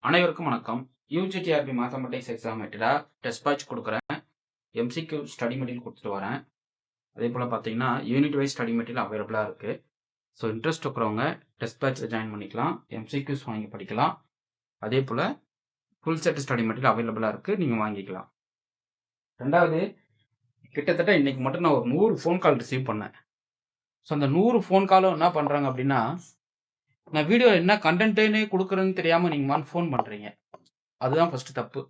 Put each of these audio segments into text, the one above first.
அனைவருக்கும் வணக்கம். UG TRB mathematics exam test batch கொடுக்குறேன். எம்சிக்யூ ஸ்டடி மெட்டீரியல் கொடுத்துட்டு வரேன். அதே போல் பார்த்தீங்கன்னா யூனிட் வைஸ் ஸ்டடி மெட்டீரியல் அவைலபிளாக இருக்குது. ஸோ இன்ட்ரெஸ்ட் இருக்கிறவங்க டெஸ்ட் பேட்சில் ஜாயின் பண்ணிக்கலாம், எம்சிக்யூஸ் வாங்கி படிக்கலாம். அதே போல் ஃபுல் செட் ஸ்டடி மெட்டீரியல் அவைலபிளாக இருக்குது, நீங்கள் வாங்கிக்கலாம். ரெண்டாவது, கிட்டத்தட்ட இன்றைக்கி மட்டும் நான் ஒரு 100 ஃபோன் கால் ரிசீவ் பண்ணேன். ஸோ அந்த 100 ஃபோன் காலும் என்ன பண்ணுறாங்க அப்படின்னா, நான் வீடியோ என்ன கண்டென்ட்டுன்னு கொடுக்குறேன்னு தெரியாமல் நீங்கள் ஃபோன் பண்ணுறீங்க. அதுதான் ஃபஸ்ட்டு தப்பு.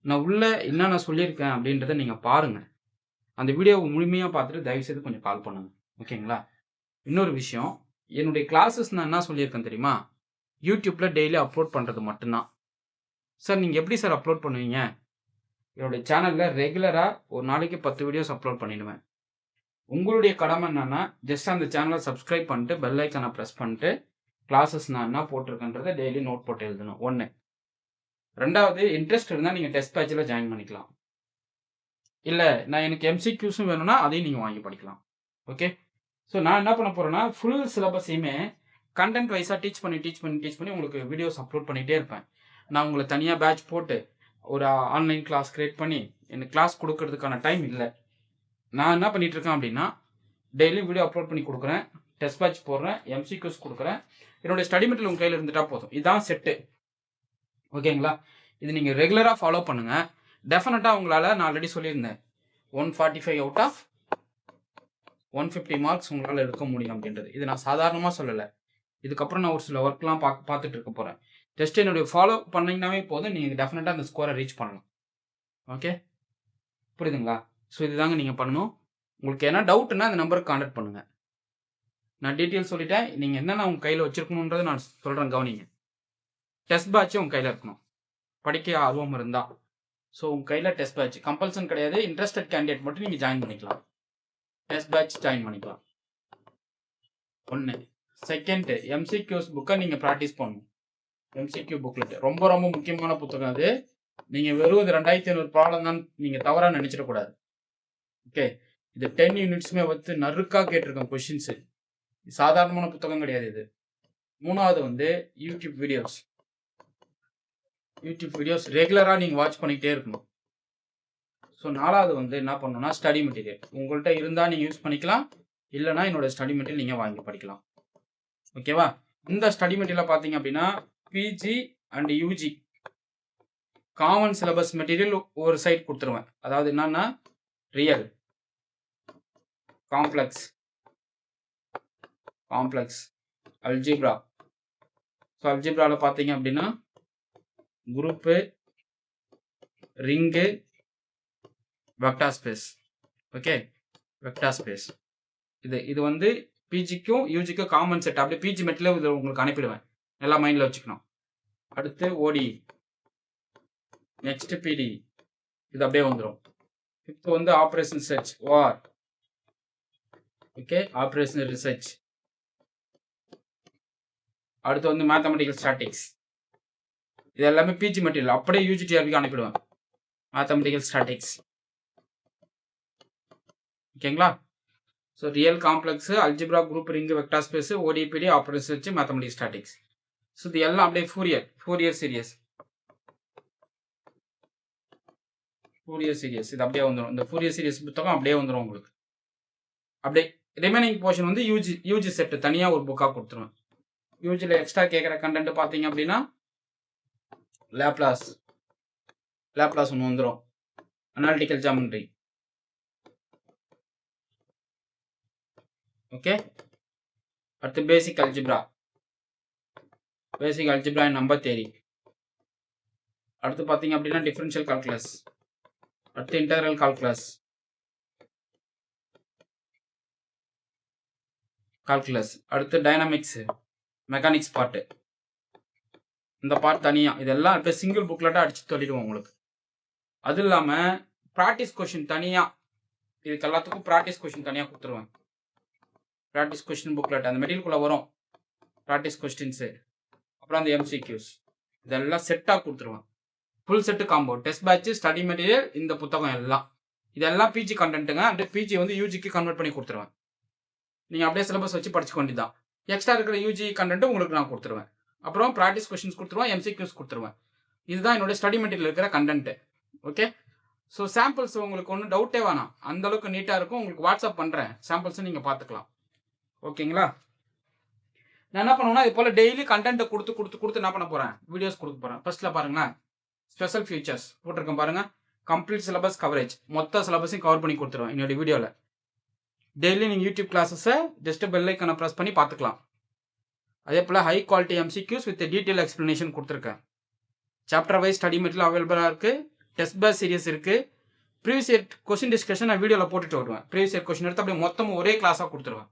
நான் உள்ள என்ன நான் சொல்லியிருக்கேன் அப்படின்றத நீங்கள் பாருங்கள். அந்த வீடியோவை முழுமையாக பார்த்துட்டு தயவுசெய்து கொஞ்சம் கால் பண்ணுங்கள், ஓகேங்களா? இன்னொரு விஷயம், என்னுடைய கிளாஸஸ் நான் என்ன சொல்லியிருக்கேன் தெரியுமா? யூடியூப்பில் டெய்லி அப்லோட் பண்ணுறது மட்டும்தான். சார் நீங்கள் எப்படி சார் அப்லோட் பண்ணுவீங்க? என்னுடைய சேனலில் ரெகுலராக ஒரு நாளைக்கு 10 வீடியோஸ் அப்லோட் பண்ணிடுவேன். உங்களுடைய கடமை என்னென்னா, ஜஸ்ட் அந்த சேனலை சப்ஸ்கிரைப் பண்ணிட்டு பெல் ஐக்கானை ப்ரெஸ் பண்ணிட்டு கிளாஸஸ் நான் என்ன போட்டிருக்கேன்றதை டெய்லி நோட் போட்டு எழுதணும். 1. ரெண்டாவது, இன்ட்ரெஸ்ட் இருந்தால் நீங்கள் டெஸ்ட் பேட்சில் ஜாயின் பண்ணிக்கலாம். இல்லை நான் எனக்கு எம்சிக்யூஸும் வேணும்னா அதையும் நீங்கள் வாங்கி படிக்கலாம். ஓகே, ஸோ நான் என்ன பண்ண போகிறேன்னா, ஃபுல் சிலபஸையுமே கண்டென்ட் வைஸாக டீச் பண்ணி உங்களுக்கு வீடியோஸ் அப்லோட் பண்ணிகிட்டே இருப்பேன். நான் உங்களை தனியாக பேட்ச் போட்டு ஒரு ஆன்லைன் கிளாஸ் க்ரியேட் பண்ணி எனக்கு கிளாஸ் கொடுக்கறதுக்கான டைம் இல்லை. நான் என்ன பண்ணிகிட்ருக்கேன் அப்படின்னா, டெய்லி வீடியோ அப்லோட் பண்ணி கொடுக்குறேன், டெஸ்ட் பேட்ச் போடுறேன், எம்சிக்யூஸ் கொடுக்குறேன். என்னுடைய ஸ்டடி மெட்டீரியல் உங்கள் கையில் இருந்துட்டால் போதும். இதுதான் செட்டு, ஓகேங்களா? இது நீங்கள் ரெகுலராக ஃபாலோ பண்ணுங்கள். டெஃபினட்டாக உங்களால், நான் ஆல்ரெடி சொல்லியிருந்தேன், 145 அவுட் ஆஃப் 150 மார்க்ஸ் உங்களால் எடுக்க முடியும் அப்படின்றது. இது நான் சாதாரணமாக சொல்லலை. இதுக்கப்புறம் நான் ஒரு சில ஒர்க்லாம் பார்த்துட்டு இருக்க போகிறேன். ஜஸ்ட் என்னுடைய ஃபாலோ பண்ணிங்கனாவே போதும், நீங்கள் டெஃபினட்டாக அந்த ஸ்கோரை ரீச் பண்ணலாம். ஓகே, புரியுதுங்களா? ஸோ இதுதாங்க நீங்கள் பண்ணணும். உங்களுக்கு என்ன டவுட்னா அந்த நம்பருக்கு கான்டாக்ட் பண்ணுங்கள். நான் டீட்டெயில் சொல்லிட்டேன். நீங்கள் என்னென்ன உங்கள் கையில் வச்சுருக்கணுன்றதை நான் சொல்கிறேன், கவனிங்க. டெஸ்ட் பேட்ச் உங்கள் கையில் இருக்கணும், படிக்க ஆர்வம் இருந்தால். ஸோ உங்கள் கையில் டெஸ்ட் பேட்ச் கம்பல்சன் கிடையாது. இன்ட்ரெஸ்டட் கேண்டிடேட் மட்டும் நீங்கள் ஜாயின் பண்ணிக்கலாம், டெஸ்ட் பேட்ச் ஜாயின் பண்ணிக்கலாம். 1. செகண்ட், எம்சிக்யூஸ் புக்கை நீங்கள் ப்ராக்டிஸ் பண்ணணும். எம்சிக்யூ புக்லெட் ரொம்ப ரொம்ப முக்கியமான புத்தகம் அது. நீங்கள் வெறும் 2500 ப்ராப்ளம் தான் நீங்கள் தவறாக நினச்சிடக்கூடாது. ஓகே, இது 10 யூனிட்ஸுமே வந்து நறுக்காக கேட்டிருக்கேன் கொஷின்ஸு. சாதாரணமான புத்தகம் கிடையாது இது. 3வது யூடியூப் வீடியோஸ் ரெகுலராக நீங்கள் வாட்ச் பண்ணிக்கிட்டே இருக்கணும். ஸோ 4வது என்ன பண்ணணும்னா, ஸ்டடி மெட்டீரியல் உங்கள்கிட்ட இருந்தால் நீங்கள் யூஸ் பண்ணிக்கலாம், இல்லைனா என்னோட ஸ்டடி மெட்டீரியல் நீங்கள் வாங்கி படிக்கலாம். ஓகேவா? இந்த ஸ்டடி மெட்டீரியலை பார்த்தீங்க அப்படின்னா, PG and UG common syllabus material ஒரு சைட் கொடுத்துருவேன். அதாவது என்னன்னா, ரியல், காம்ப்ளெக்ஸ், அல்ஜிப்ரா. ஸோ அல்ஜிப்ராவில் பார்த்தீங்க அப்படின்னா, group, ring, vector space. Okay, vector space இது பிஜிக்கும் யூஜிக்கும் காமன் செட். அப்படியே பிஜி மெட்டீரியல் இதில் உங்களுக்கு அனுப்பிடுவேன், நல்லா மைண்டில் வச்சுக்கணும். அடுத்து ஓடி, நெக்ஸ்ட் பிடி, இது அப்படியே வந்துடும். இப்போ ஆப்ரேஷன் சர்ச் வார். Okay, operation research. அடுத்து மேத்தமெட்டிக்கல் ஸ்டாட்டிக்ஸ். இது எல்லாமே பிஜி மெட்டீரியல், அப்படியே யூஜிடிஆர்பிக்கு அனுப்பிடுவேன். மேத்தமெட்டிக்கல் ஸ்டாட்டிக்ஸ், ஓகேங்களா? So real, complex, algebra, group, ring, vector space, ODPD, operation search, mathematical statics. So இது எல்லாம் அப்படியே ஃபோரியர் சீரியஸ் இது அப்படியே வந்துடும். இந்த ஃபோரியர் சீரியஸ் புத்தகம் அப்படியே வந்துடும் உங்களுக்கு. அப்படியே ரிமைனிங் போர்ஷன் யூஜி செட்டு தனியாக ஒரு புக்காக கொடுத்துருவேன். யூஜியில் எக்ஸ்ட்ரா கேட்குற கண்டென்ட் பார்த்தீங்க அப்படின்னா, லேப்லாஸ் ஒன்று வந்துடும், அனாலிட்டிக்கல் ஜாமெட்ரி. ஓகே, அடுத்து பேசிக் அல்ஜிப்ரா அண்ட் நம்பர் தியரி. அடுத்து பார்த்தீங்க அப்படின்னா, டிஃபரன்ஷியல் கால்குலஸ். அடுத்து இன்டெக்ரல் கால்குலஸ். அடுத்து டைனமிக்ஸ், மெக்கானிக்ஸ் பார்ட்டு. இந்த பார்ட் தனியாக, இதெல்லாம் இப்போ சிங்கிள் புக்லெட்டாக அடிச்சு சொல்லிடுவோம் உங்களுக்கு. அது இல்லாமல் ப்ராக்டிஸ் கொஷின் தனியாக, இதுக்கு எல்லாத்துக்கும் ப்ராக்டிஸ் கொஷின் தனியாக கொடுத்துருவேன். ப்ராக்டிஸ் கொஸ்டின் புக்லெட் அந்த மெட்டீரியலுக்குள்ளே வரும். ப்ராக்டிஸ் கொஸ்டின்ஸு, அப்புறம் அந்த எம்சிக்யூஸ், இதெல்லாம் செட்டாக கொடுத்துருவேன். Full set combo, test batch, study material, இந்த புத்தகம் எல்லாம், இதெல்லாம் பிஜி கண்டென்ட்டுங்க. அப்படியே பிஜி யூஜிக்கு கன்வெர்ட் பண்ணி கொடுத்துருவேன். நீங்கள் அப்படியே சிலபஸ் வச்சு படிச்சுக்க வேண்டியதான். எக்ஸ்ட்ரா இருக்கிற யூஜி கண்டென்ட்டு உங்களுக்கு நான் கொடுத்துருவேன். அப்புறம் ப்ராக்டிஸ் கொஸ்டின்ஸ் கொடுத்துருவேன், எம்சிக்யூஸ் கொடுத்துருவேன். இதுதான் என்னோட ஸ்டடி மெட்டீரியல் இருக்கிற கண்டென்ட்டு. ஓகே, ஸோ சாம்பிள்ஸ் உங்களுக்கு ஒன்றும் டவுட்டே வேணாம், அந்த அளவுக்கு நீட்டாக இருக்கும். உங்களுக்கு வாட்ஸ்அப் பண்ணுறேன், சாம்பிள்ஸை நீங்கள் பார்த்துக்கலாம். ஓகேங்களா? நான் என்ன பண்ணுவேன்னா இது போல் டெய்லி கண்டென்ட்டை கொடுத்து என்ன பண்ண போகிறேன், வீடியோஸ் கொடுக்க போகிறேன். ஃபர்ஸ்ட்டில் பாருங்களேன், ஸ்பெஷல் ஃபியூச்சர்ஸ் போட்டிருக்கேன் பாருங்கள். கம்ப்ளீட் சிலபஸ் கவரேஜ், மொத்த சிலபஸையும் கவர் பண்ணி கொடுத்துருவேன் என்னோட வீடியோவில். டெய்லி நீங்கள் யூடியூப் கிளாஸஸை ஜஸ்ட் பெல் ஐக்கனை ப்ரெஸ் பண்ணி பார்த்துக்கலாம். அதே போல் high quality MCQs with detail explanation கொடுத்துருக்கேன். சாப்டர் வைஸ் ஸ்டடி மெட்டீரியல் அவைலபிளாக இருக்குது. டெஸ்ட் பேஸ் சீரியஸ் இருக்குது. ப்ரீவியஸ் இயர் கொஸ்டின் டிஸ்கஷன் நான் வீடியோவில் போட்டுட்டு வருவேன். ப்ரீவியஸ் இயர் கொஸ்டின் எடுத்து அப்படியே மொத்தமும் ஒரே கிளாஸாக கொடுத்துருவேன்.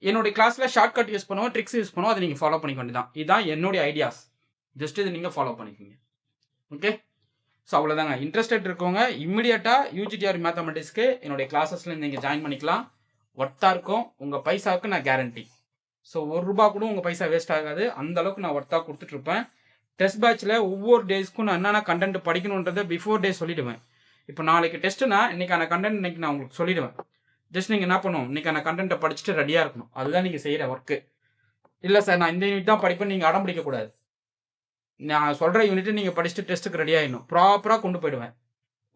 என்னுடைய கிளாஸில் ஷார்ட்கட் யூஸ் பண்ணுவோம், ட்ரிக்ஸ் யூஸ் பண்ணுவோம், அதை நீங்கள் ஃபாலோ பண்ணிக்க வேண்டியதான். இதுதான் என்னுடைய ஐடியாஸ். ஜஸ்ட் இது நீங்கள் ஃபாலோ பண்ணிக்கோங்க. ஓகே, ஸோ அவ்வளோதாங்க. இன்ட்ரெஸ்டட் இருக்கவங்க இம்மிடியட்டாக யூஜிடிஆர் மேத்தமெட்டிக்ஸ்க்கு என்னுடைய கிளாஸஸில் நீங்கள் ஜாயின் பண்ணிக்கலாம். ஒர்த்தாக இருக்கும், உங்கள் பைசாவுக்கு நான் கேரண்டி. ஸோ ₹1 கூட உங்கள் பைசா வேஸ்ட் ஆகாது, அந்த அளவுக்கு நான் ஒர்த்தாக கொடுத்துட்ருப்பேன். டெஸ்ட் பேட்சில் ஒவ்வொரு டேஸ்க்கும் நான் என்னென்ன கண்டென்ட் படிக்கணுன்றதை பிஃபோர் டே சொல்லிவிடுவேன். இப்போ நாளைக்கு டெஸ்ட்டுனா இன்றைக்கான கண்டென்ட் இன்றைக்கி நான் உங்களுக்கு சொல்லிவிடுவேன். ஜஸ்ட் நீங்கள் என்ன பண்ணணும், இன்றைக்கான கண்டென்ட்டை படிச்சுட்டு ரெடியாக இருக்கணும். அதுதான் நீங்கள் செய்கிற ஒர்க்கு. இல்லை சார் நான் இந்த யூனிட் தான் படிப்பேன் நீங்கள் அடம் பிடிக்கக்கூடாது. நான் சொல்கிற யூனிட்டு நீங்கள் படிச்சுட்டு டெஸ்ட்டுக்கு ரெடி ஆகிடணும். ப்ராப்பராக கொண்டு போயிடுவேன்.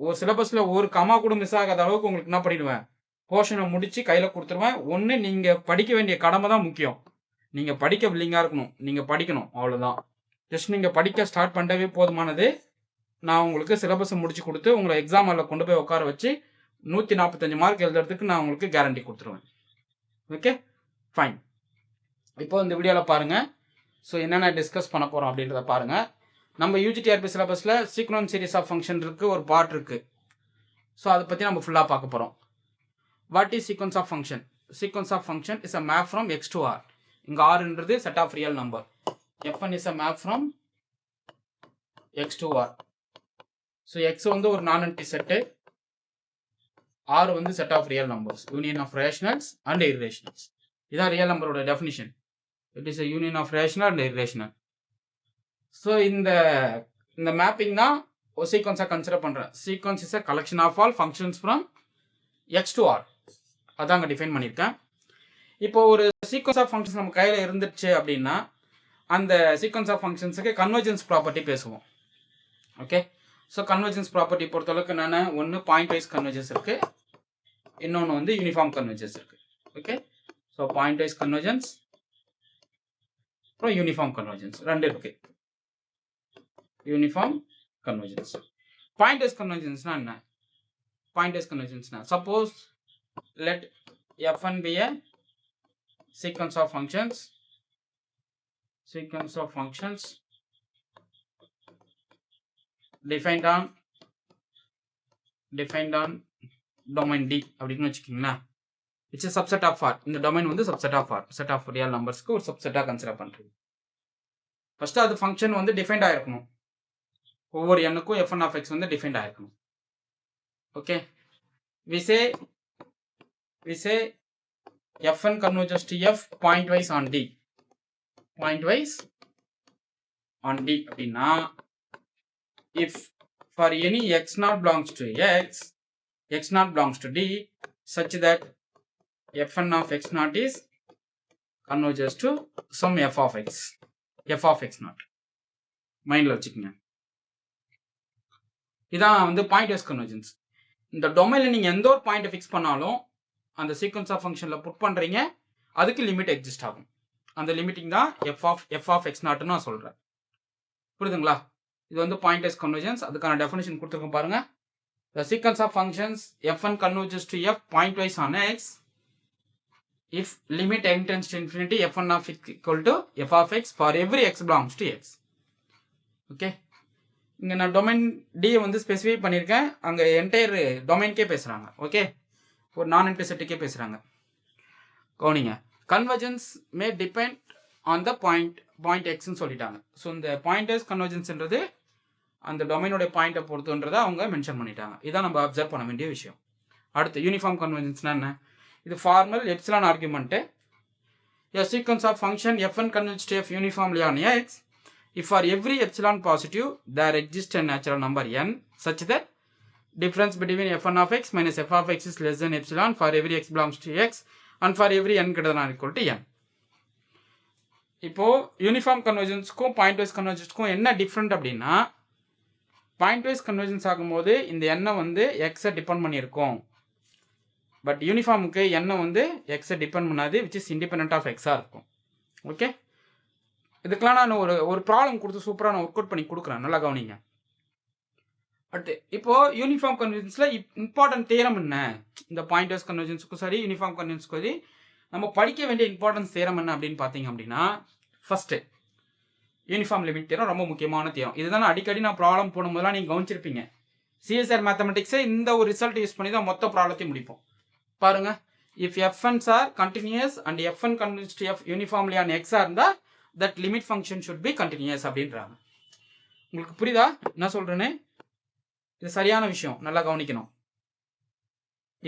ஒரு சிலபஸில் ஒரு கமா கூட மிஸ் ஆகாத அளவுக்கு உங்களுக்கு என்ன பண்ணிடுவேன், போர்ஷனை முடித்து கையில் கொடுத்துருவேன். ஒன்று நீங்கள் படிக்க வேண்டிய கடமை தான் முக்கியம். நீங்கள் படிக்க வில்லிங்காக இருக்கணும், நீங்கள் படிக்கணும், அவ்வளோதான். ஜஸ்ட் நீங்கள் படிக்க ஸ்டார்ட் பண்ணவே போதுமானது. நான் உங்களுக்கு சிலபஸை முடிச்சு கொடுத்து உங்களை எக்ஸாம் ஹாலில் கொண்டு போய் உட்கார வச்சு 145 மார்க் எழுதுறதுக்கு நான் உங்களுக்கு கேரண்டி கொடுத்துருவேன். Okay, fine. இப்போ இந்த வீடியோவில் பாருங்கள். ஸோ என்னென்ன டிஸ்கஸ் பண்ண போகிறோம் அப்படின்றத பாருங்கள். நம்ம யூஜிடிஆர்பி சிலபஸில் சீக்வன்ஸ் சீரிஸ் ஆஃப் ஃபங்க்ஷன் இருக்குது, ஒரு பார்ட் இருக்குது. ஸோ அதை பற்றி நம்ம ஃபுல்லாக பார்க்க போகிறோம். What is sequence of function? Sequence of function is a map from x to r. இங்க r என்றது set of real number. Fn is a map from x to r. So x வந்து ஒரு non-empty set, r வந்து set of real numbers, union of rationals and irrationals. இதான் real number ஓட definition. It is a union of rational and irrational. So இந்த mapping தான் ஒரு sequence consider பண்றேன். Sequence is a collection of all functions from x to r. அதாங்க define பண்ணியிருக்கேன். இப்போ ஒரு சீக்வன்ஸ் ஆஃப் ஃபங்க்ஷன்ஸ் நம்ம கையில் இருந்துச்சு அப்படின்னா அந்த சீக்வன்ஸ் ஆஃப் ஃபங்க்ஷன்ஸுக்கு கன்வர்ஜென்ஸ் ப்ராப்பர்ட்டி பேசுவோம். ஓகே, ஸோ கன்வர்ஜென்ஸ் ப்ராப்பர்ட்டி பொறுத்தளவுக்கு என்னென்ன, ஒன்று பாயிண்ட் வைஸ் கன்வர்ஜென்ஸ் இருக்குது, இன்னொன்று வந்து யூனிஃபார்ம் கன்வர்ஜென்ஸ் இருக்குது. Okay, so point wise convergence அப்புறம் யூனிஃபார்ம் கன்வர்ஜென்ஸ் ரெண்டு இருக்குது. Uniform convergence. பாயிண்ட் வைஸ் கன்வர்ஜென்ஸ்னா என்ன? பாயிண்ட் வைஸ் கன்வர்ஜென்ஸ்னா suppose let Fn be a sequence of functions defined on domain D அப்படினு வெச்சுக்கீங்களா. it's a subset of R. இந்த domain வந்து subset of R, set of real numbersக்கு ஒரு subset ஆ consider பண்றீங்க. ஃபர்ஸ்ட் அது ஃபங்க்ஷன் வந்து டிஃபைன்ட் ஆயிருக்கணும். ஒவ்வொரு n-க்கும் Fn of x வந்து டிஃபைன்ட் ஆயிருக்கணும். Okay, we say Fn converges to F pointwise on D. Pointwise on D அப்படின்னா if for any x0 belongs to x0 belongs to D such that Fn of x0 is converges to some f of x0. மைண்ட்ல வச்சுக்கோங்க. இதான் வந்து point wise convergence. இந்த டொமைன்ல நீங்க எந்த ஒரு point fix பண்ணாலும் அந்த சீக்வன்ஸ் ஆஃப் ஃபங்க்ஷன்ல புட் பண்றீங்க, அதுக்கு லிமிட் எக்ஸிஸ்ட் ஆகும். அந்த லிமிட்டிங் தான் f of x0 நான் சொல்றேன். புரியுதுங்களா? இது வந்து பாயிண்ட் வைஸ் கன்வர்ஜென்ஸ். அதுக்கான டெஃபினிஷன் கொடுத்துருக்கோம் பாருங்க. The sequence of functions Fn converges to F pointwise on x if limit n tends to infinity Fn of x equal to f of x for every x belongs to x. Okay, இங்க நான் domain D வந்து specify பண்ணியிருக்கேன். அங்க entire டொமைன்கே பேசுறாங்க. Okay, ஒரு நான் empty செட்டுக்கே பேசுறாங்க. கவனிங்க, convergence may depend on the point எக்ஸ்ன்னு சொல்லிட்டாங்க. ஸோ இந்த பாயிண்ட் வைஸ் கன்வர்ஜென்ஸ்ன்றது அந்த டொமைனோட பாயிண்ட்டை பொறுத்துன்றதை அவங்க மென்ஷன் பண்ணிட்டாங்க. இதான் நம்ம அப்சர்வ் பண்ண வேண்டிய விஷயம். அடுத்து யூனிஃபார்ம் கன்வர்ஜென்ஸ்னா என்ன? இது formal epsilon argument. A sequence of function Fn converges to F uniformly on x if for every epsilon positive there exists a natural number n such that difference between Fn of x minus f of x is less than epsilon for every x belongs to x and for every n greater than or equal to n. இப்போ uniform கன்வர்ஜென்ஸ்க்கும் point wise கன்வர்ஜென்ஸ்க்கும் என்ன different அப்படின்னா, point wise convergence ஆகும்போது இந்த எண்ணை வந்து எக்ஸை depend பண்ணியிருக்கோம். But யூனிஃபார்முக்கு எண்ணை வந்து எக்ஸை டிபெண்ட் பண்ணாது, விச் இஸ் இண்டிபெண்ட் ஆஃப் எக்ஸாக இருக்கும். ஓகே, இதுக்கெல்லாம் நான் ஒரு ப்ராப்ளம் கொடுத்து சூப்பராக நான் ஒர்க் அவுட் பண்ணி கொடுக்குறேன், நல்லா கவனிங்க. அடுத்து இப்போ யூனிஃபார்ம் கன்வர்ஜென்ஸில் இம்பார்ட்டன்ட் தியரம் என்ன, இந்த பாயிண்ட் வைஸ் கன்வர்ஜென்ஸுக்கும் சரி யூனிஃபார்ம் கன்வர்ஜென்ஸுக்கும் சரி நம்ம படிக்க வேண்டிய இம்பார்ட்டன்ஸ் தியரம் என்ன அப்படின்னு பார்த்தீங்க அப்படின்னா, ஃபர்ஸ்ட் யூனிஃபார்ம் லிமிட் தியரம் ரொம்ப முக்கியமான தியரம். இதுதான் அடிக்கடி நான் ப்ராப்ளம் போடும்போதெல்லாம் நீங்கள் கவனிச்சிருப்பீங்க. சிஎஸ்ஆர் மேத்தமெட்டிக்ஸே இந்த ஒரு ரிசல்ட் யூஸ் பண்ணி தான் மொத்த ப்ராப்ளத்தையும் முடிப்போம். பாருங்க, if Fns are continuous and Fn converge to F uniformly on எக்ஸா இருந்தால் that limit function should be continuous அப்படின்றாங்க. உங்களுக்கு புரியுதா என்ன சொல்றேன்னு? இது சரியான விஷயம், நல்லா கவனிக்கணும்.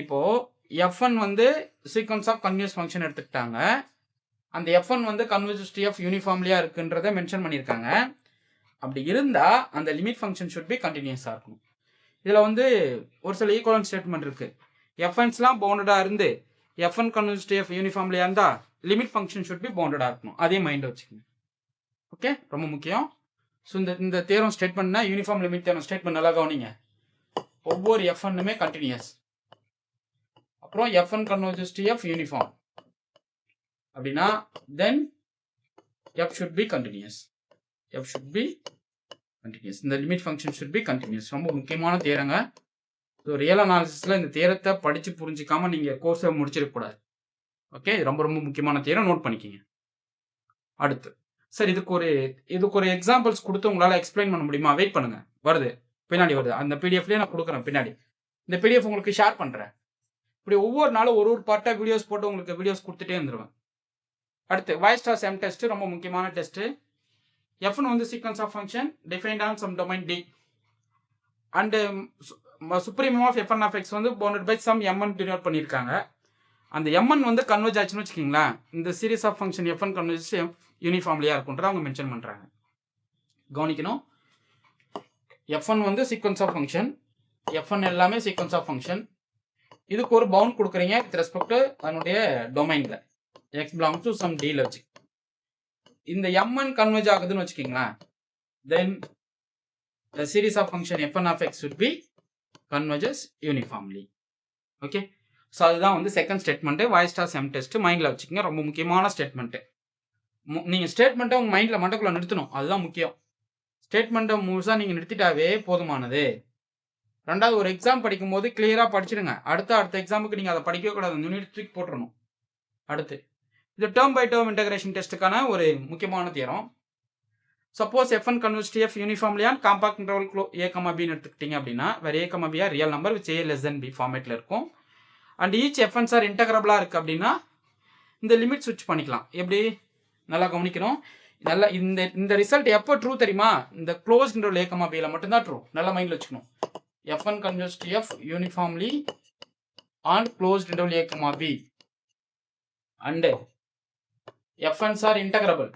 இப்போ Fn வந்து சீக்வன்ஸ் ஆஃப் கன்டினியூஸ் ஃபங்க்ஷன் எடுத்துக்கிட்டாங்க. அந்த Fn வந்து கன்வர்ஜஸ் டு எஃப் யூனிஃபார்ம்லியா இருக்குன்றதை மென்ஷன் பண்ணியிருக்காங்க. அப்படி இருந்தா அந்த லிமிட் ஃபங்க்ஷன் ஷுட் பி கண்டினியூஸா இருக்கும். இதுல வந்து ஒரு சில ஈக்குவலன்ட் ஸ்டேட்மெண்ட் இருக்கு. Fnஸ்லாம் பவுண்டடா இருந்து Fn கன்வர்ஜஸ் டு எஃப் யூனிஃபார்ம்லியா இருந்தா லிமிட் ஃபங்க்ஷன் ஷுட் பி பவுண்டடா இருக்கணும். அதே மைண்ட் வச்சுக்கோங்க. ஓகே, ரொம்ப முக்கியம். ஸோ இந்த தேரம் ஸ்டேட்மெண்ட்னா யூனிஃபார்ம் லிமிட் தேரம் ஸ்டேட்மெண்ட் நல்லா கவனிங்க. ஒவ்வொரு Fnனுமே கண்டினியூஸ். அப்புறம் Fn converges to F uniform அப்படின்னா then F should be continuous. F should be continuous. இந்த limit function should be continuous. ரொம்ப முக்கியமான தேரங்க. ஸோ ரியல் அனாலிசிஸ்ல இந்த தேரத்தை படிச்சு புரிஞ்சிக்காம நீங்க கோர்ஸை முடிச்சிடக்கூடாது. ஓகே, ரொம்ப ரொம்ப முக்கியமான தேரம், நோட் பண்ணிக்கிங்க. அடுத்து சார் இதுக்கு ஒரு எக்ஸாம்பிள்ஸ் கொடுத்து உங்களால எக்ஸ்பிளைன் பண்ண முடியுமா? வெயிட் பண்ணுங்க, வருது பின்னாடி வருது. அந்த பிடிஎஃப்லேயே நான் கொடுக்குறேன் பின்னாடி. இந்த பிடிஎஃப் உங்களுக்கு ஷேர் பண்றேன். இப்படி ஒவ்வொரு நாளும் ஒரு பார்ட்டா வீடியோஸ் போட்டு உங்களுக்கு வீடியோஸ் கொடுத்துட்டே இருந்துருவேன். அடுத்து Weierstrass M டெஸ்ட், ரொம்ப முக்கியமான டெஸ்ட். Fn வந்து sequence of function defined on some domain D and supremum of Fn of x வந்து bounded by some Mn denote பண்ணியிருக்காங்க. அந்த Mn வந்து கன்வர்ஜ் ஆச்சுன்னு வச்சுக்கிங்களேன், இந்த series of function Fn converge யூனிஃபார்ம்லியா இருக்குன்ற அவங்க மென்ஷன் பண்றாங்க. கவனிக்கணும், Fn வந்து சீக்வன்ஸ் ஆஃப் ஃபங்க்ஷன், Fn எல்லாமே சீக்வன்ஸ் ஆஃப் ஃபங்க்ஷன். இதுக்கு ஒரு பவுண்ட் கொடுக்குறீங்க வித் ரெஸ்பெக்ட் டு அதனுடைய டொமைன்ல x belongs to some d ல வச்சு. இந்த Mn கன்வர்ஜ் ஆகுதுன்னு வச்சுக்கீங்களேன், then the series of function Fn of x should be converges uniformly. Okay, so அதுதான் வந்து second statement Weierstrass M test. மைண்ட்ல வச்சுக்கோங்க, ரொம்ப முக்கியமான ஸ்டேட்மெண்ட். நீங்க ஸ்டேட்மெண்ட்டை உங்க மைண்ட்ல மண்டக்குள்ள நிறுத்தணும், அதுதான் முக்கியம். ஸ்டேட்மெண்ட்டை முழுசா நீங்க நிறுத்திட்டாவே போதுமானது. ரெண்டாவது, ஒரு எக்ஸாம் படிக்கும் போது கிளியரா படிச்சிடுங்க. அடுத்த எக்ஸாமுக்கு நீங்க அதை படிக்கவே கூடாது, யூனிட் தூக்கி போட்டுறணும். அடுத்து இது டேர்ம் பை டேர்ம் இன்டகிரேஷன் டெஸ்ட்டுக்கான ஒரு முக்கியமான theorem. Suppose Fn converges to F uniformly on compact interval a, b எடுத்துக்கிட்டீங்க அப்படின்னா வேற a, b are real number which a less than b ஃபார்மேட்ல இருக்கும். அண்ட் ஈச் Fns ஆர் இன்டகிரபிளா இருக்கு அப்படின்னா இந்த லிமிட் ஸ்விட்ச் பண்ணிக்கலாம். எப்படி, நல்லா கவனிக்கணும். நல்லா இந்த ரிசல்ட் எப்போ ட்ரூ தெரியுமா? இந்த க்ளோஸ் இன்டர்வல் a, b ல மட்டும்தான் ட்ரூ. நல்லா மைண்ட்ல வச்சுக்கணும். Fn converges to F uniformly on closed interval a, b and Fn's are integrable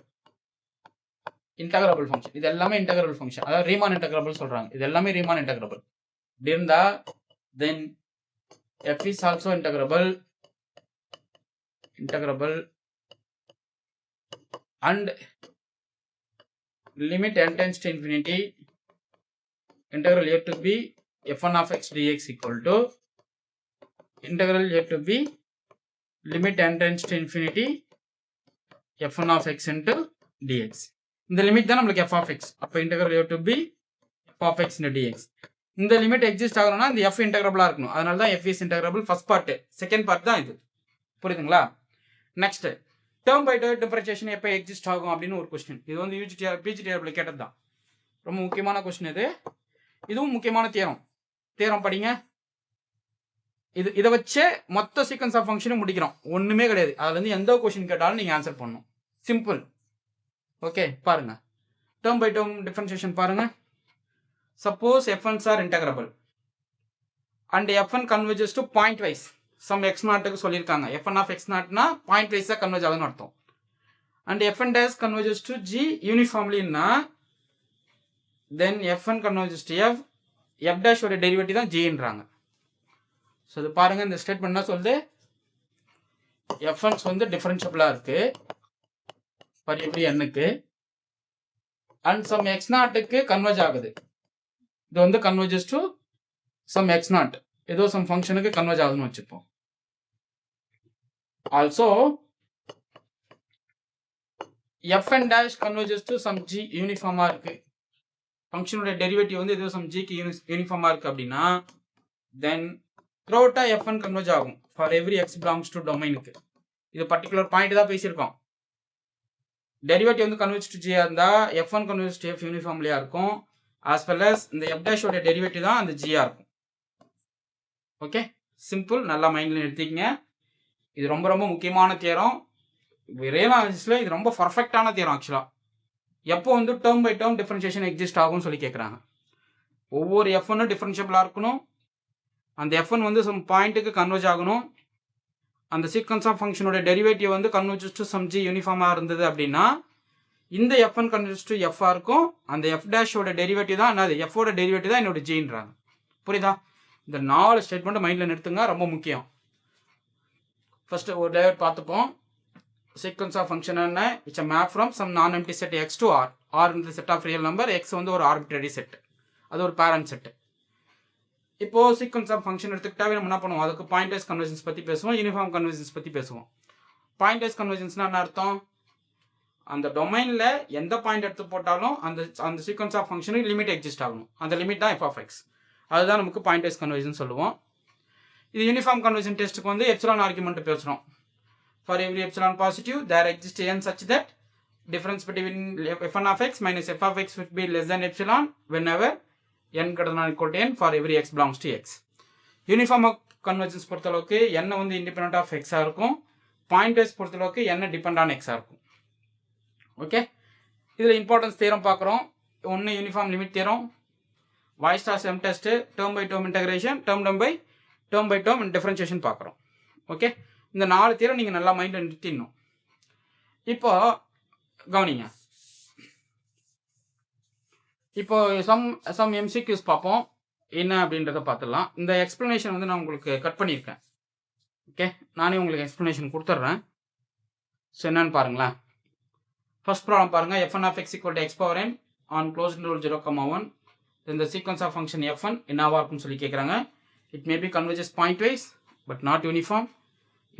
function. இது எல்லாமே integrable function, அதாவது ரீமான் integrable சொல்றாங்க. இது எல்லாமே ரீமான் integrable. இப்படி இருந்தா then F is also integrable and limit n tends to infinity integral a to b Fn of x dx equal to integral a to b limit n tends to infinity Fn of x into dx. இந்த limit தான் நமக்கு f of x. அப்ப integral a to b f of x into dx. இந்த limit exist ஆகணும்னா இந்த f இன்டகிரபிளா இருக்கணும். அதனால தான் f is integrable. First part, second part தான் இது. புரியுதுங்களா? Next, term by term differentiation எப்போ எக்ஸிஸ்ட் ஆகும் அப்படின்னு ஒரு கொஸ்டின். இது வந்து யூஜிடிஆர் பிஜிடிஆர்ல கேட்டது தான். ரொம்ப முக்கியமான கொஸ்டின் இது. இதுவும் முக்கியமான தேரம் படிங்க. இதை வச்சு மொத்த சீக்வன்ஸ் ஆஃப் ஃபங்க்ஷனும் முடிக்கிறோம். ஒண்ணுமே கிடையாது, அதுல இருந்து எந்த கொஸ்டின் கேட்டாலும் நீங்க ஆன்சர் பண்ணணும். சிம்பிள். ஓகே, பாருங்க டேர்ம் பை டேர்ம் டிஃபரன்ஷியேஷன் பாருங்க. Suppose Fn's are integrable and Fn converges to point wise some x நாட்டுக்கு சொல்லியிருக்காங்க. Fn of x நாட்னா பாயிண்ட் வைஸா கன்வர்ஜ் ஆகுதுன்னு அர்த்தம். and Fn dash converges to g uniformly னா then Fn converges to f dash ஓட derivative தான் gன்றாங்க. So இது பாருங்க, இந்த ஸ்டேட்மெண்ட் என்ன சொல்லுது? Fn's வந்து டிஃபரன்ஷியபிளா இருக்கு. ஃபார் எவ்ரி எண்ணுக்கு அண்ட் சம் எக்ஸ் நாட்டுக்கு கன்வர்ஜ் ஆகுது. இது வந்து converges to some x naught, ஏதோ சம் ஃபங்க்ஷனுக்கு கன்வர்ஜ் ஆகுதுன்னு வச்சுப்போம். Also f and dash converges to some g யூனிஃபார்மா இருக்கு, ஃபங்க்ஷனோட டெரிவேட்டிவ் வந்து ஏதோ சம் ஜிக்கு யூனிஃபார்மா இருக்கு அப்படின்னா தென் த்ரோட்டா எஃப் அண்ட் கன்வர்ஜ் ஆகும் for every X belongs to டொமைனுக்கு. இது பர்டிகுலர் பாயிண்ட் தான் பேசியிருக்கோம். டெரிவேட்டிவ் வந்து கன்வர்ஜ் டு ஜியா இருந்தா f one converge to F யூனிஃபார்ம்லியா இருக்கும், ஆஸ் வெல் அஸ் இந்த எஃப் டேஷோட டெரிவேட்டிவ் தான் அந்த ஜியா இருக்கும். ஓகே, சிம்பிள், நல்லா மைண்ட்ல எடுத்துக்கங்க. இது ரொம்ப ரொம்ப முக்கியமான தியரம். ரேனாலிசிஸ்ல இது ரொம்ப பர்ஃபெக்டான தியரம். ஆக்சுவலா எப்போ வந்து term by term differentiation exist ஆகும்னு சொல்லி கேட்குறாங்க. ஒவ்வொரு எஃப் ஒன்னும் டிஃபரன்ஷியபிளா இருக்கணும், அந்த எஃப் ஒன் வந்து சம் பாயிண்ட்டுக்கு கன்வர்ஜ் ஆகணும், அந்த சீக்வன்ஸ் ஆஃப் ஃபங்க்ஷனோட டெரிவேட்டிவ் வந்து கன்வர்ஜஸ் டு சம் ஜி யூனிஃபார்மா இருந்தது அப்படின்னா இந்த f one converges to f இருக்கும், அந்த எஃப் டேஷோட டெரிவேட்டிவ் தான் என்னது, எஃபோட டெரிவேட்டிவ் தான் என்னோட ஜின்றாங்க. புரியுதா? இந்த 4 ஸ்டேட்மெண்ட் மைண்ட்ல நிறுத்துங்க, ரொம்ப முக்கியம். ஃபர்ஸ்ட் ஒரு டேட் பார்த்துப்போம். சீக்வன்ஸ் ஆஃப் ஃபங்க்ஷன் என்ன, it's a map from some non empty set x to R. ஆர்ன்றது set of real number, x வந்து ஒரு ஆர்பிட்ரரி செட், அது ஒரு பேரண்ட் செட். இப்போ சீக்வன்ஸ் ஆஃப் ஃபங்க்ஷன் எடுத்துக்கிட்டாவே நம்ம என்ன பண்ணுவோம், அதுக்கு பாயிண்ட் வைஸ் கன்வர்ஜன்ஸ் பத்தி பேசுவோம், யூனிஃபார்ம் கன்வர்ஜன்ஸ் பத்தி பேசுவோம். பாயிண்ட் வைஸ் கன்வர்ஜன்ஸ்னா என்ன அர்த்தம், அந்த டொமைன்ல எந்த பாயிண்ட் எடுத்து போட்டாலும் அந்த சீக்வன்ஸ் ஆஃப் ஃபங்க்ஷனுக்கு லிமிட் எக்ஸிஸ்ட் ஆகணும், அந்த லிமிட் தான் எஃப் ஆஃப் எக்ஸ். அதுதான் நமக்கு பாயிண்ட் வைஸ் கன்வர்ஜன் சொல்லுவோம். இது யூனிஃபார்ம் கன்வர்ஜன் டெஸ்ட்டுக்கு வந்து எப்சிலான் ஆர்குமெண்ட் பேசுறோம். For every epsilon positive there exist n such that difference between f1 of x minus f of x would be less than epsilon whenever n greater than or equal to n for every x belongs to x. Uniform convergence பொறுத்தளவுக்கு n வந்து independent of x ஆ இருக்கும், point wise பொறுத்தளவுக்கு n depend on x ஆ இருக்கும். Okay, இதுல importance theorem பார்க்குறோம். ஒன்று uniform limit theorem, Weierstrass M test, term by term integration, term by term differentiation பார்க்குறோம். ஓகே, இந்த 4 தியரம் நீங்கள் நல்லா மைண்டில் நிறுத்திடணும். இப்போ கவனிங்க, இப்போ சம் எம்சிக்யூஸ் பார்ப்போம், என்ன அப்படின்றத பார்த்துடலாம். இந்த எக்ஸ்பிளனேஷன் வந்து நான் உங்களுக்கு கட் பண்ணியிருக்கேன். ஓகே, நானே உங்களுக்கு எக்ஸ்பிளனேஷன் கொடுத்துட்றேன். ஸோ என்னன்னு பாருங்களேன். ஃபர்ஸ்ட் ப்ராப்ளம் பாருங்க, f1 of x equal to x power n on closed interval 0,1 இந்த சீக்வன்ஸ் ஆஃப் ஃபங்க்ஷன் f1 என்னவா இருக்குன்னு சொல்லி கேட்குறாங்க. It may be converges point wise but not uniform,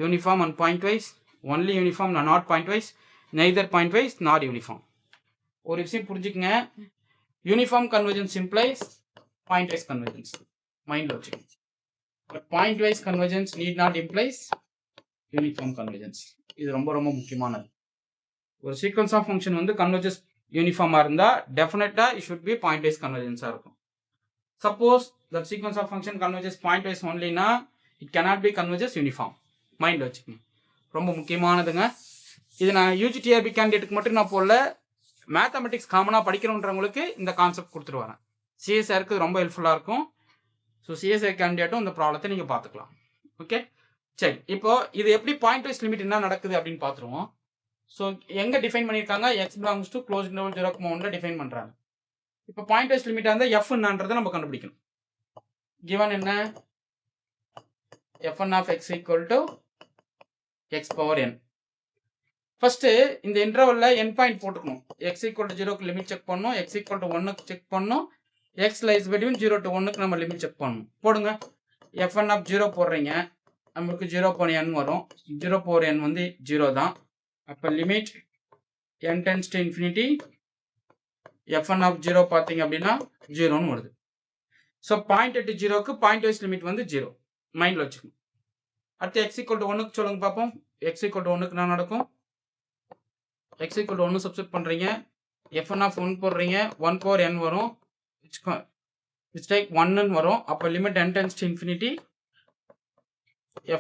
uniform and point wise, only uniform not point wise, neither point wise not uniform. ஒரு விஷயம் புரிஞ்சுக்கங்க, uniform convergence implies point wise convergence, மைண்ட்ல வச்சுக்கோங்க. But point wise convergence need not implies uniform convergence. இது ரொம்ப ரொம்ப முக்கியமானது. ஒரு சீக்வன்ஸ் ஆஃப் ஃபங்க்ஷன் வந்து கன்வர்ஜஸ் யூனிஃபார்மா இருந்தா டெஃபினட்டா it should be point wise கன்வர்ஜன்ஸா இருக்கும். Suppose that sequence of function converges point wise ஒன்லினா it cannot be converges uniform. மைண்ட்ல வச்சுக்கணும், ரொம்ப முக்கியமானதுங்க. இது நான் யூஜிடிஆர்பி கேண்டிடேட்டுக்கு மட்டும் நான் போடல, மேத்தமெட்டிக்ஸ் காமனாக படிக்கிறவங்களுக்கு இந்த கான்செப்ட் கொடுத்துட்டு வரேன். சிஎஸ்ஆருக்கு ரொம்ப ஹெல்ப்ஃபுல்லாக இருக்கும். ஸோ சிஎஸ்ஆர் கேண்டிடேட்டும் இந்த ப்ராப்ளத்தை நீங்கள் பார்த்துக்கலாம். ஓகே, சரி. இப்போ இது எப்படி பாயிண்ட் வைஸ் லிமிட் என்ன நடக்குது அப்படின்னு பார்த்துருவோம். ஸோ எங்கே டிஃபைன் பண்ணியிருக்காங்க, X belongs to close interval 0,1 define பண்ணுறாங்க. இப்போ பாயிண்ட் வைஸ் லிமிட்டாக இருந்தால் எஃப் என்னன்றதை நம்ம கண்டுபிடிக்கணும். கிவன் என்ன, f1 of x equal to x power n. First இந்த இன்டர்வல்ல n பாயிண்ட் போட்டுக்கணும். x equal to 0க்கு லிமிட் செக் பண்ணணும், x equal to 1க்கு செக் பண்ணணும், x lies between 0 to 1க்கு நம்ம லிமிட் செக் பண்ணணும். போடுங்க, f1 of 0 போடுறீங்க, நமக்கு 0.n வரும். 0.n வந்து 0 தான். அப்போ limit n tends to infinity f1 of 0 பார்த்தீங்க அப்படின்னா 0ன்னு வருது. ஸோ பாயிண்ட் at 0க்கு பாயிண்ட் வைஸ் லிமிட் வந்து 0, மைண்ட்ல வச்சுக்கணும். அடுத்து x equal to 1க்கு சொல்லுங்க பார்ப்போம். x equal to 1க்கு என்ன நடக்கும், x equal to 1 சப்ஸ்டிட் பண்றீங்க, f1 of 1 போடுறீங்க, 1 power n வரும், which take 1 வரும். அப்போ limit n tends to infinity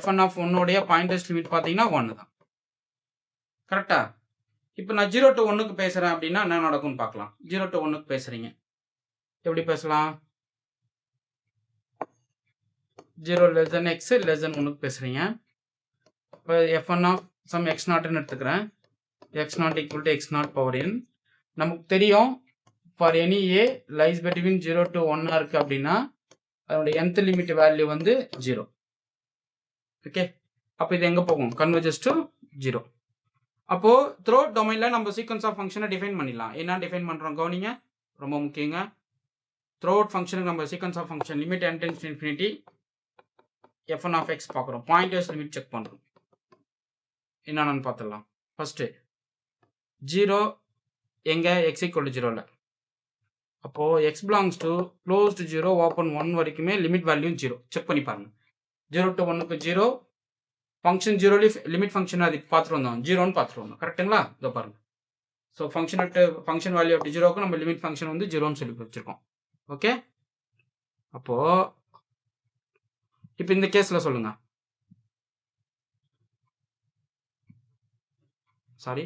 f1 of 1 உடைய பாயிண்ட் வைஸ் லிமிட் பார்த்தீங்கன்னா 1 தான். கரெக்டா? இப்போ நான் 0 to 1க்கு பேசுறேன் அப்படின்னா என்ன நடக்கும்னு பார்க்கலாம். 0 to 1க்கு பேசுறீங்க, எப்படி பேசலாம், 0 less than x less than 1க்கு பேசுறீங்க. இப்போ f1 of some x நாட்னு எடுத்துக்கிறேன், x not equal to x not power n. நமக்கு தெரியும் for any a lies between 0 to 1 இருக்கு அப்படின்னா அதோட nth லிமிட் வேல்யூ வந்து 0. ஓகே, அப்போ இது எங்க போகும், கன்வர்ஜஸ் டு 0. அப்போ த்ரோட் டொமைனில் நம்ம சீக்வன்ஸ் ஆஃப் ஃபங்க்ஷனை டிஃபைன் பண்ணிடலாம். என்ன டிஃபைன் பண்ணுறோம் கவனிங்க, ரொம்ப முக்கியங்க. த்ரோட் ஃபங்க்ஷனுக்கு நம்ம sequence of function limit n tends to infinity f1 of x பார்க்குறோம். பாயிண்ட் வைஸ் லிமிட் செக் பண்ணுறோம். என்னென்னு பார்த்துடலாம். ஃபர்ஸ்ட்டு 0 எங்கே x = 0ல. அப்போது x belongs to close to 0 open 1 வரைக்குமே லிமிட் வேல்யூ 0 செக் பண்ணி பாருங்கள். 0 to 1க்கு 0 ஃபங்க்ஷன் 0 லிமிட் ஃபங்க்ஷன் அது பார்த்துட்டு வந்தோம், 0ன்னு பார்த்துட்டு வந்தோம். கரெக்டுங்களா? இதோ பாருங்கள். ஸோ ஃபங்க்ஷன் வேல்யூ அப்படி 0க்கு நம்ம லிமிட் ஃபங்க்ஷன் வந்து 0ன்னு சொல்லி வச்சுருக்கோம். ஓகே, அப்போது இப்போ இந்த கேஸில் சொல்லுங்கள். சாரி,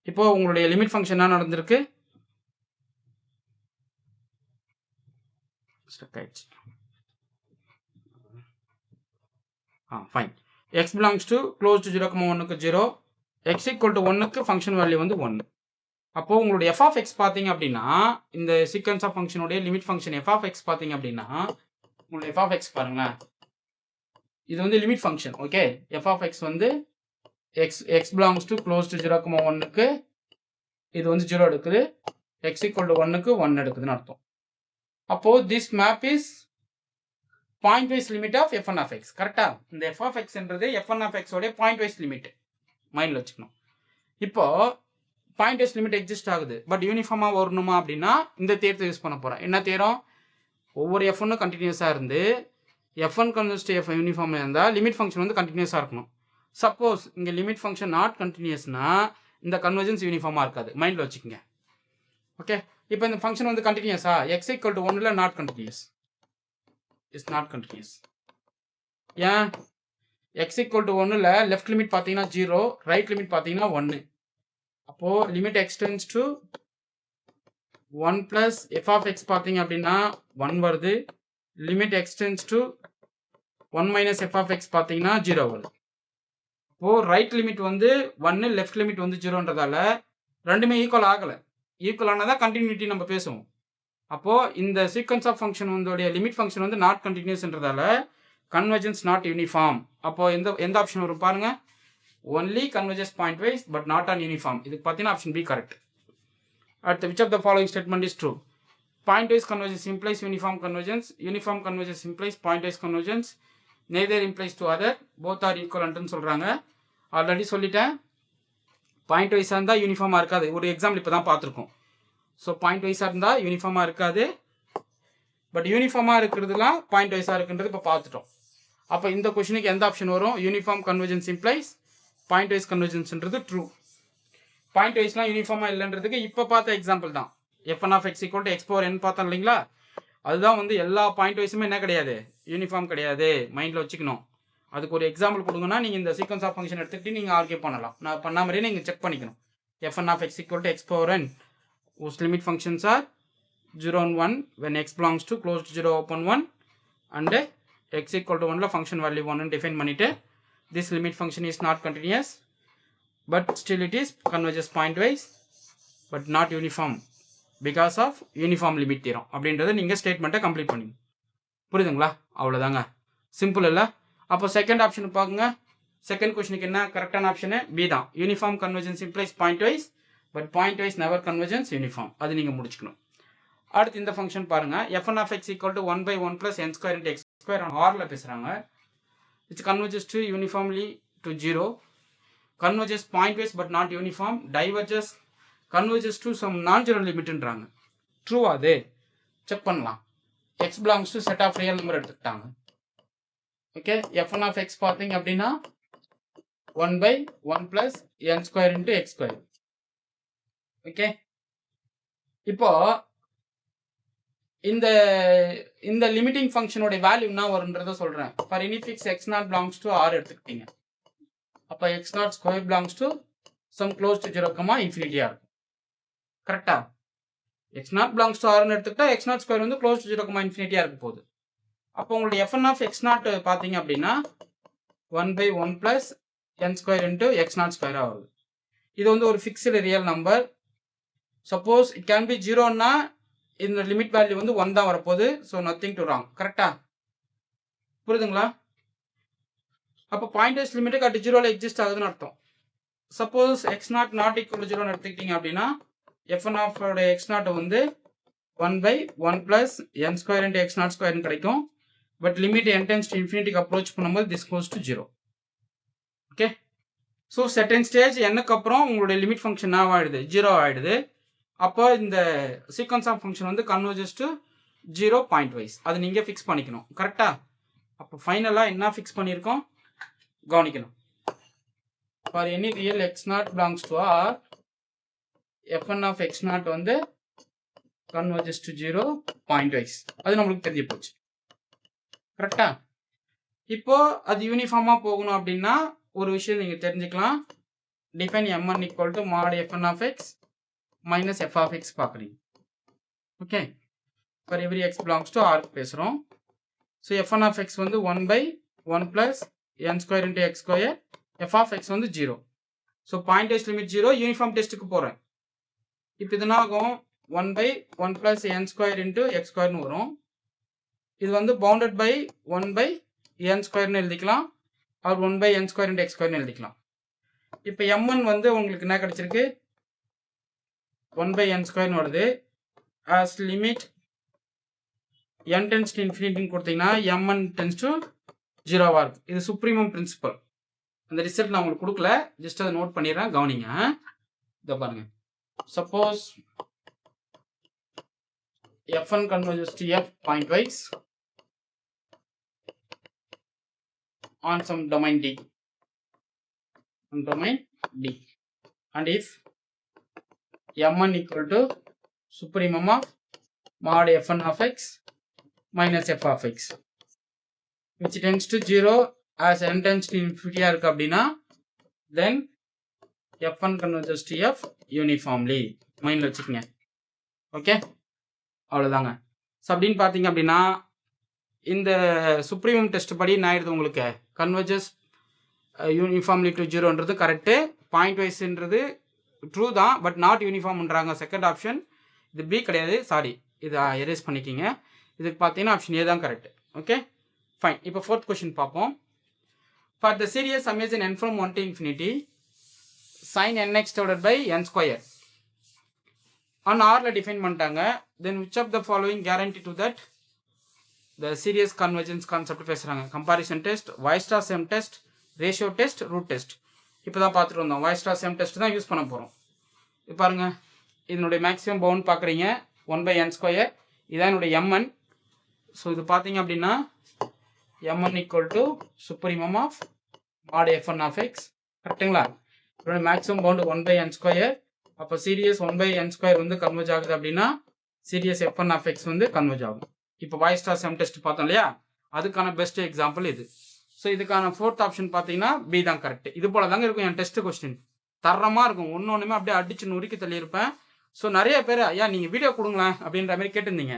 இப்போ உங்களுடைய லிமிட் ஃபங்க்ஷன் என்ன நடந்திருக்கு? ஸ்டக் ஆயிடுச்சு. Fine. x belongs to close to 0, 1க்கு 0, x = 1க்கு ஃபங்க்ஷன் வேல்யூ வந்து 1. அப்போ உங்களுடைய f of x பார்த்தீங்க அப்படின்னா, இந்த சீக்வன்ஸ் ஆஃப் ஃபங்க்ஷனுடைய limit function f of x பார்த்தீங்க அப்படின்னா, உங்களுடைய f of x பாருங்களேன், இது வந்து limit function. Okay, f of x வந்து x belongs to close to 0, 1க்கு இது வந்து 0 எடுக்குது, x = 1க்கு 1 எடுக்குதுன்னு அர்த்தம். அப்போ this map is point wise limit of f1 of x. கரெக்டா? இந்த f of x என்றது f1 of x உடைய point wise limit மைண்ட்ல வச்சுக்கணும். இப்போ point wise limit எக்ஸிஸ்ட் ஆகுது, பட் யூனிஃபார்மா வரணுமா அப்படின்னா இந்த தேர்த்தை யூஸ் பண்ண போறேன். என்ன தேரம்? ஒவ்வொரு f1 கண்டினியூஸாக இருந்து f1 converse to f uniform இருந்தால் லிமிட் ஃபங்க்ஷன் வந்து கண்டினியூஸாக இருக்கணும். சப்போஸ் இங்கே லிமிட் ஃபங்க்ஷன் நாட் கண்டினியூஸ்னா இந்த கன்வர்ஜன்ஸ் யூனிஃபார்மாக இருக்காது, மைண்டில் வச்சுக்கோங்க. ஓகே, இப்போ இந்த ஃபங்க்ஷன் வந்து கண்டினியூஸா? x = 1ல not continuous, is not continuous. ஏன்? x = 1ல லெஃப்ட் லிமிட் பார்த்தீங்கன்னா 0, ரைட் லிமிட் பார்த்தீங்கன்னா 1. அப்போது limit x tends to 1 + f of x பார்த்தீங்க அப்படின்னா 1 வருது. Limit x tends to 1 - f of x பார்த்தீங்கன்னா 0 வருது. இப்போது ரைட் லிமிட் வந்து 1, லெஃப்ட் லிமிட் வந்து 0ன்றதால ரெண்டுமே ஈக்குவல் ஆகலை. ஈக்குவல் ஆனால் தான் கண்டினியூட்டி நம்ம பேசுவோம். அப்போது இந்த சீக்வன்ஸ் ஆஃப் ஃபங்க்ஷன் வந்து லிமிட் ஃபங்க்ஷன் வந்து நாட் கண்டினியூஸ்ன்றதால கன்வர்ஜன்ஸ் நாட் யூனிஃபார்ம். அப்போது எந்த ஆப்ஷன் வரும் பாருங்கள்? Only converges point wise but not on uniform. இதுக்கு பார்த்தீங்கன்னா ஆப்ஷன் பி கரெக்ட். அடுத்து which of the following statement is true? Point wise convergence implies uniform convergence, uniform convergence implies point wise convergence, neither implies to other, both are ஈக்குவலன்ட்னு சொல்கிறாங்க. Already சொல்லிட்டேன், point வைஸாக இருந்தால் யூனிஃபார்மாக இருக்காது. ஒரு எக்ஸாம்பிள் இப்போ தான் பார்த்துருக்கோம். ஸோ பாயிண்ட் வைஸாக இருந்தால் யூனிஃபார்மாக இருக்காது, பட் யூனிஃபார்மாக இருக்கிறதுலாம் பாயிண்ட் வைஸாக இருக்குன்றது இப்போ பார்த்துட்டோம். அப்போ இந்த கொஷனுக்கு எந்த ஆப்ஷன் வரும்? Uniform convergence implies point wise கன்வர்ஜன்ஸ்ன்றது ட்ரூ. பாயிண்ட் வைஸ்லாம் யூனிஃபார்மாக இல்லைன்றதுக்கு இப்போ பார்த்த எக்ஸாம்பிள் தான். f1 of x = x⁴n பார்த்தோம் இல்லைங்களா? அதுதான் வந்து எல்லா பாயிண்ட் வைஸுமே என்ன கிடையாது, யூனிஃபார்ம் கிடையாது, மைண்டில் வச்சுக்கணும். அதுக்கு ஒரு எக்ஸாம்பிள் கொடுங்கன்னா நீங்கள் இந்த சீக்வன்ஸ் ஆஃப் ஃபங்க்ஷன் எடுத்துக்கிட்டு நீங்கள் ஆர்கியூ பண்ணலாம். நான் பண்ண மாதிரியே நீங்கள் செக் பண்ணிக்கணும். f1 of x = x⁴n whose limit functions are 0 and 1 when x belongs to close to 0 open 1 and x = 1ல function value 1 define பண்ணிட்டு this limit function is not continuous but still it is converges pointwise but not uniform because of uniform limit theorem அப்படின்றத நீங்கள் ஸ்டேட்மெண்ட்டை complete பண்ணுங்க. புரியுதுங்களா? அவ்வளோதாங்க, simple இல்லை? அப்போ second option பார்க்குங்க. Second கொஸ்டினுக்கு என்ன கரெக்டான ஆப்ஷனு? பி தான். Uniform convergence implies point wise but point wise never convergence uniform. அது நீங்கள் முடிச்சுக்கணும். அடுத்து இந்த ஃபங்க்ஷன் பாருங்கள். f1 of x = 1/1 + n² × x² on ஆரில் பேசுகிறாங்க. which converges to uniformly to 0, converges pointwise but not uniform, diverges, converges to some non-zero லிமிட்ன்றாங்க. True அது check பண்ணலாம். x belongs to set of real number எடுத்துக்கிட்டாங்க. Okay, f1 of x பார்த்தீங்க அப்படின்னா 1/1 + n² × x². Okay, இப்போ இந்த limiting ஃபங்க்ஷனோட value என்ன வரும்ன்றத சொல்றேன். For any fix x0 belongs to r எடுத்துக்கிட்டீங்க. அப்போ x0² belongs to some close to 0, இன்ஃபினிட்டியா இருக்கும். கரெக்டா? x0 belongs to r ன்னு எடுத்துக்கிட்டா x0² வந்து close to 0, இன்ஃபினிட்டியா இருக்க போகுது. அப்போ உங்களுடைய f1 of x0 பார்த்தீங்க அப்படின்னா 1/1 + n² × x0² வருது. இது வந்து ஒரு fixed real number. Suppose it can be 0ன்னா இந்த லிமிட் வேல்யூ வந்து 1 தான் வரப்போகுது. So nothing to wrong. கரெக்டா? புரியுதுங்களா? அப்போ பாயிண்ட் வைஸ் லிமிட்டுக்கு அட் 0ல எக்ஸிஸ்ட் ஆகுதுன்னு அர்த்தம். Suppose x naught not equal ஜீரோன்னு எடுத்துக்கிட்டீங்க அப்படின்னா எஃப்என் ஆஃப் எக்ஸ் நாட்டை வந்து 1/1 plus n square into x naught square கிடைக்கும். But limit n tends to infinity approach பண்ணும்போது this goes to 0. Okay, so second stage என்னக்கு அப்புறம் உங்களுடைய லிமிட் ஃபங்க்ஷன் ஆகிடுது 0 ஆகிடுது. அப்போ இந்த சீக்வன்ஸ் ஆஃப் ஃபங்க்ஷன் வந்து கன்வர்ஜஸ் டு 0 பாயிண்ட் வைஸ், அது நீங்கள் ஃபிக்ஸ் பண்ணிக்கணும். கரெக்டாக? அப்போ ஃபைனலாக என்ன ஃபிக்ஸ் பண்ணியிருக்கோம் கவனிக்கணும். For any real x not belongs to r f n of x not வந்து கன்வர்ஜஸ் டு 0 பாயிண்ட் வைஸ், அது நம்மளுக்கு தெரிய போச்சு. கரெக்டா? இப்போ அது யூனிஃபார்மா போகணும் அப்படின்னா ஒரு விஷயம் நீங்க தெரிஞ்சுக்கலாம். Define mn equal to mod fn of x minus f of x பார்க்குறீங்க. Okay, for every x belongs to r பேசுறோம். ஸோ fn of x வந்து 1/1 plus n square into x square, f of x வந்து 0. So point wise limit 0, uniform டெஸ்ட்டுக்கு போகிறேன். இப்போ இது என்ன ஆகும்? 1/1 plus n square into x square வரும். இது வந்து பவுண்டட் பை 1/n ஸ்கொயர்னு எழுதிக்கலாம், R 1/n square into x ஸ்கொயர்னு எழுதிக்கலாம். இப்போ mn வந்து உங்களுக்கு என்ன கிடைச்சிருக்கு? 1/n ஸ்கொயர்னு வருது. as limit n tends to infinity கொடுத்தீங்கன்னா mn tends to 0 இருக்கு. இது சுப்ரீமம் பிரின்சிபல். அந்த ரிசல்ட் நான் உங்களுக்கு கொடுக்கல, ஜஸ்ட் அதை நோட் பண்ணிடுறேன், கவனிங்க. இதை பாருங்க. Suppose fn converges to f point wise on some domain D, and if mn equal to supremum of mod fn of x minus f of x, which tends to 0 as n tends to infinity இருக்கு அப்படின்னா then fn converges to f uniformly. மைண்ட்ல வச்சுக்கோங்க. Okay, அவ்வளோதாங்க. So அப்படின்னு பார்த்தீங்க அப்படின்னா இந்த supremum test படி என்ன ஆயிடுது உங்களுக்கு? கன்வர்ஜஸ் யூனிஃபார்ம்லி டு 0ன்றது கரெக்டு, பாயிண்ட் வைஸ்ன்றது ட்ரூ தான், பட் நாட் யூனிஃபார்ம்ன்றாங்க செகண்ட் ஆப்ஷன். இது பி கிடையாது, சாரி, இதை எரேஸ் பண்ணிக்கிங்க. இதுக்கு பார்த்தீங்கன்னா ஆப்ஷன் ஏ தான் கரெக்ட். Okay, fine. இப்போ ஃபோர்த் கொஸ்டின் பார்ப்போம். For the series summation n from 1 to infinity sin nx divided by n square on R ல டிஃபைன் பண்ணிட்டாங்க. then which of the following guarantee to that the series convergence concept பேசுறாங்க? Comparison test, Weierstrass M test, ratio test, root test. இப்போ தான் பார்த்துட்டு வந்தோம். Weierstrass M test தான் use பண்ண போகிறோம். இப்போ பாருங்க, இதனுடைய மேக்ஸிமம் பவுண்ட் பார்க்குறீங்க 1/n ஸ்கொயர், இதான் என்னுடைய mn. ஸோ இது பார்த்தீங்க அப்படின்னா mn equal to supremum of mod fn of x. கரெக்டுங்களா? இதனுடைய மேக்ஸிமம் பவுண்டு 1/n ஸ்கொயர். அப்போ சீரியஸ் 1/n ஸ்கொயர் வந்து கன்வர்ஜ் ஆகுது அப்படின்னா சீரியஸ் fn of x வந்து கன்வர்ஜ் ஆகும். இப்போ Weierstrass M டெஸ்ட் பார்த்தோம் இல்லையா, அதுக்கான பெஸ்ட் எக்ஸாம்பிள் இது. ஸோ இதுக்கான ஃபோர்த் ஆப்ஷன் பார்த்தீங்கன்னா பி தான் கரெக்ட். இது போல தாங்க இருக்கும் என் டெஸ்ட் கொஸ்டின், தரமாக இருக்கும். ஒன்றுமே அப்படியே அடிச்சு நுறுக்கி தள்ளியிருப்பேன். ஸோ நிறைய பேர் ஐயா நீங்கள் வீடியோ கொடுங்களேன் அப்படின்ற மாதிரி கேட்டிருந்தீங்க.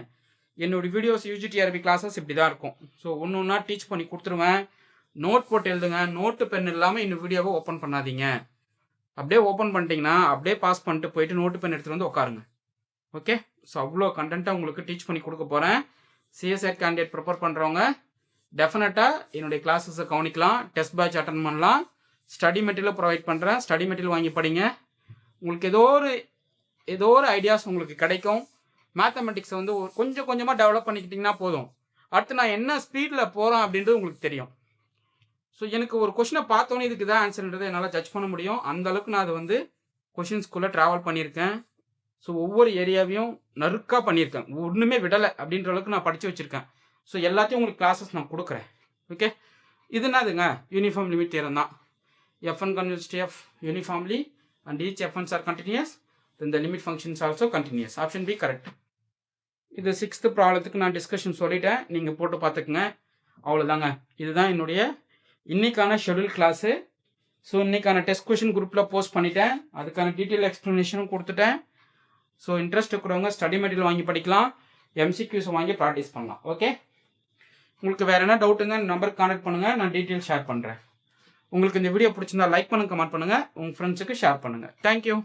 என்னோட வீடியோஸ் UGTRB கிளாஸஸ் இப்படி தான் இருக்கும். ஸோ ஒன்று ஒன்றா டீச் பண்ணி கொடுத்துருவேன். நோட் போட்டு எழுதுங்க. நோட்டு பென் இல்லாமல் இன்னும் வீடியோவை ஓப்பன் பண்ணாதீங்க. அப்படியே ஓப்பன் பண்ணிட்டீங்கன்னா அப்படியே பாஸ் பண்ணிட்டு போயிட்டு நோட்டு பென் எடுத்துகிட்டு வந்து உட்காருங்க. ஓகே, ஸோ அவ்வளோ கண்டென்ட்டாக உங்களுக்கு டீச் பண்ணி கொடுக்க போகிறேன். சிஎஸ்ஆர் கேண்டிடேட் ப்ரிப்பேர் பண்ணுறவங்க டெஃபினட்டாக என்னுடைய கிளாஸஸை கவனிக்கலாம், டெஸ்ட் பேட்ச் அட்டன் பண்ணலாம். ஸ்டடி மெட்டீரியல் ப்ரொவைட் பண்ணுறேன், ஸ்டடி மெட்டீரியல் வாங்கி படிங்க. உங்களுக்கு ஏதோ ஒரு ஐடியாஸ் உங்களுக்கு கிடைக்கும். மேத்தமெட்டிக்ஸை வந்து கொஞ்சம் கொஞ்சமாக டெவலப் பண்ணிக்கிட்டிங்கன்னா போதும். அடுத்து நான் என்ன ஸ்பீடில் போகிறேன் அப்படின்றது உங்களுக்கு தெரியும். ஸோ எனக்கு ஒரு கொஷினை பார்த்தோன்னே இதுக்கு தான் ஆன்சர்ன்றதை என்னால் ஜட்ஜ் பண்ண முடியும். அந்த அளவுக்கு நான் அதை வந்து கொஷின்ஸ்குள்ளே ட்ராவல் பண்ணியிருக்கேன். ஸோ ஒவ்வொரு ஏரியாவையும் நறுக்காக பண்ணியிருக்கேன், ஒன்றுமே விடலை அப்படின்ற அளவுக்கு நான் படித்து வச்சுருக்கேன். ஸோ எல்லாத்தையும் உங்களுக்கு கிளாஸஸ் நான் கொடுக்குறேன். ஓகே, இது என்னதுங்க? யூனிஃபார்ம் லிமிட் தியரம் தான். fn converges to f uniformly and each fn's are continuous, then the limit function is also continuous. Option B correct. இது 6th ப்ராப்ளத்துக்கு நான் டிஸ்கஷன் சொல்லிட்டேன், நீங்கள் போட்டு பார்த்துக்குங்க. அவ்வளோதாங்க. இதுதான் என்னுடைய இன்னைக்கான ஷெடியூல் கிளாஸு. ஸோ இன்னைக்கான டெஸ்ட் கொஷின் குரூப்பில் போஸ்ட் பண்ணிட்டேன், அதுக்கான டீட்டெயில் எக்ஸ்ப்ளனேஷனும் கொடுத்துட்டேன். ஸோ இன்ட்ரெஸ்ட் இருக்கிறவங்க ஸ்டடி மெட்டீரியல் வாங்கி படிக்கலாம், MCQs வாங்கி ப்ராக்டிஸ் பண்ணலாம். ஓகே, உங்களுக்கு வேறு என்ன டவுட்டுங்க நம்பருக்கு கான்டாக்ட் பண்ணுங்கள், நான் டீட்டெயில் ஷேர் பண்ணுறேன். உங்களுக்கு இந்த வீடியோ பிடிச்சிருந்தா லைக் பண்ணுங்கள், கமெண்ட் பண்ணுங்கள், உங்கள் ஃப்ரெண்ட்ஸுக்கு ஷேர் பண்ணுங்கள். தேங்க்யூ.